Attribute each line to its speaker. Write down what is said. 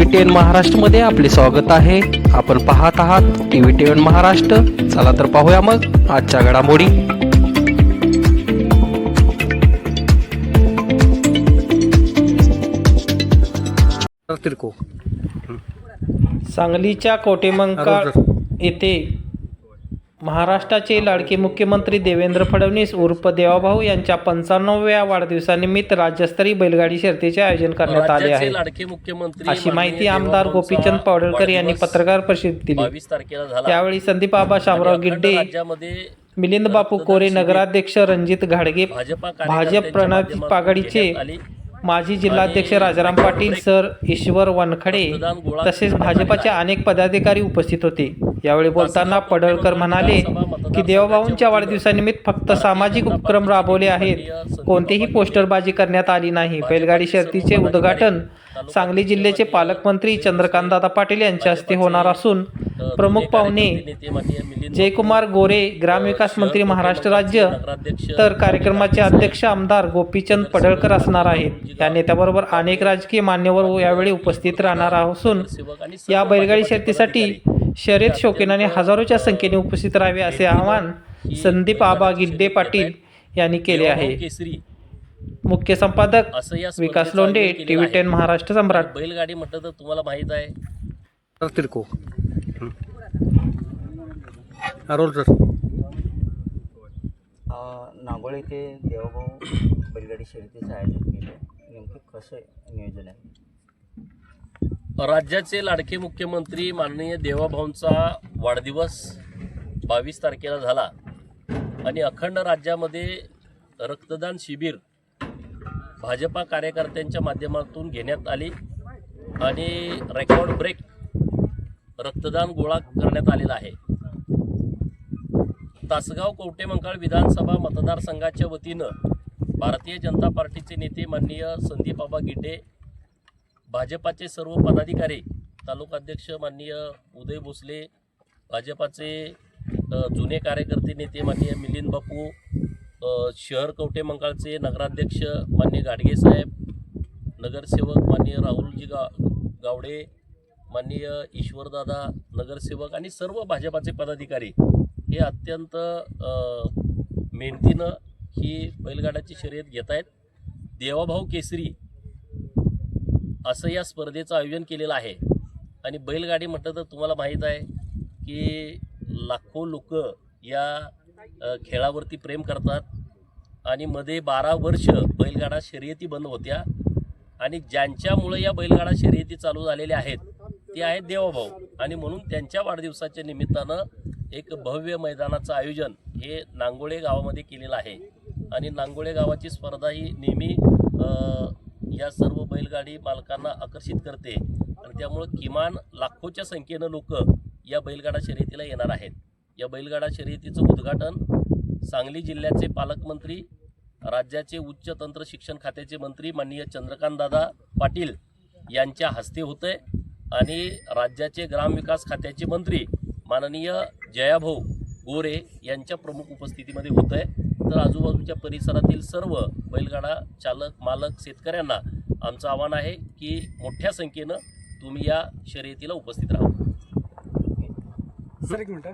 Speaker 1: TV10 महाराष्ट्रमध्ये आपले स्वागत आहे. आपण पाहत आहात TV10 महाराष्ट्र. चला तर पाहूया मग आजच्या घडामोडी. सांगलीच्या कोटेमंकाळ येथे महाराष्ट्राचे लाडके मुख्यमंत्री देवेंद्र फडणवीस उर्फ देवाभाऊ यांच्या 95व्या वाढदिवसानिमित्त राज्यस्तरीय बैलगाडी शर्यतीचे आयोजन करण्यात आले आहे. अशी माहिती आमदार गोपीचंद पडळकर यांनी पत्रकार परिषदेत दिली. त्यावेळी संदीप आबा शामराव गिड्डे, मिलिंद बापू कोरे, नगराध्यक्ष रणजित घाडगे, भाजप प्रणित आघाडीचे माजी जिल्हाध्यक्ष राजाराम पाटील, सर ईश्वर वनखडे तसेच भाजपाचे अनेक पदाधिकारी उपस्थित होते. यावेळी बोलताना पडळकर म्हणाले की देवभाऊंच्या वाढदिवसानिमित्त फक्त सामाजिक उपक्रम राबवले आहेत, कोणतीही पोस्टरबाजी करण्यात आली नाही. बैलगाडी शर्यतीचे उद्घाटन सांगली जिल्ह्याचे पालकमंत्री चंद्रकांतदादा पाटील यांच्या हस्ते होणार असून प्रमुख पाहुणे जयकुमार गोरे, ग्रामविकास मंत्री महाराष्ट्र राज्य, तर कार्यक्रमाचे अध्यक्ष आमदार गोपीचंद पडळकर असणार आहेत. या नेत्याबरोबर अनेक राजकीय मान्यवर यावेळी उपस्थित राहणार असून या बैलगाडी शर्यतीसाठी शर्यत शौकीनाने हजारोच्या संख्येने उपस्थित राहावे असे आवाहन संदीप आबा गिड्डे पाटील यांनी केले आहे. मुख्य संपादक विकास लोंढे, TV10 महाराष्ट्र सम्राट.
Speaker 2: बैलगाडी म्हटलं तर तुम्हाला माहित आहे
Speaker 3: नागोळ येथे देवाभाऊ बैलगाडी शर्यतीचं आयोजन केलं. नेमकं कसं नियोजन आहे?
Speaker 2: राज्याचे लाडके मुख्यमंत्री माननीय देवाभाऊंचा वाढदिवस 22 तारखेला झाला आणि अखंड राज्यामध्ये रक्तदान शिबिर भाजपा कार्यकर्त्यांच्या माध्यमातून घेण्यात आली आणि रेकॉर्ड ब्रेक रक्तदान गोळा करण्यात आलेला आहे. तासगाव कवटेमंकाळ विधानसभा मतदारसंघाच्या वतीनं भारतीय जनता पार्टीचे नेते माननीय संदीप आबा गिड्डे, भाजपाचे सर्व पदाधिकारी, तालुकाध्यक्ष माननीय उदय भोसले, भाजपाचे जुने कार्यकर्ते नेते माननीय मिलिंद बापू, शहर कवटेमंकाळचे नगराध्यक्ष माननीय घाडगे साहेब, नगरसेवक माननीय राहुलजी गावडे, माननीय ईश्वरदादा नगरसेवक आणि सर्व भाजपाचे पदाधिकारी हे अत्यंत मेहनतीनं ही बैलगाड्याची शर्यत घेत आहेत. देवाभाऊ केसरी असं या स्पर्धेचं आयोजन केलेलं आहे. आणि बैलगाडी म्हटलं तर तुम्हाला माहीत आहे की लाखो लोक या खेळावरती प्रेम करतात आणि मध्ये 12 वर्ष बैलगाडा शर्यती बंद होत्या आणि ज्यांच्यामुळे या बैलगाडा शर्यती चालू झालेल्या आहेत ते आहेत देवाभाऊ. आणि म्हणून त्यांच्या वाढदिवसाच्या निमित्तानं एक भव्य मैदानाचं आयोजन हे नांगोळे गावामध्ये केलेलं आहे. आणि नांगोळे गावाची स्पर्धा ही नेहमी या सर्व बैलगाडी मालकांना आकर्षित करते आणि त्यामुळं किमान लाखोच्या संख्येनं लोक या बैलगाडा शर्यतीला येणार आहेत. या बैलगाडा शर्यतीचं उद्घाटन सांगली जिल्ह्याचे पालकमंत्री, राज्याचे उच्च तंत्र शिक्षण खात्याचे मंत्री माननीय चंद्रकांतदादा पाटील यांच्या हस्ते होतंय आणि राज्याचे ग्रामविकास खात्याचे मंत्री माननीय जयाभाऊ गोरे यांच्या प्रमुख उपस्थितीमध्ये होत आहे. तर आजूबाजूच्या परिसरातील सर्व बैलगाडा चालक, मालक, शेतकऱ्यांना आमचं आव्हान आहे की मोठ्या संख्येनं तुम्ही या शर्यतीला उपस्थित राहा.
Speaker 4: सर एक मिनटं.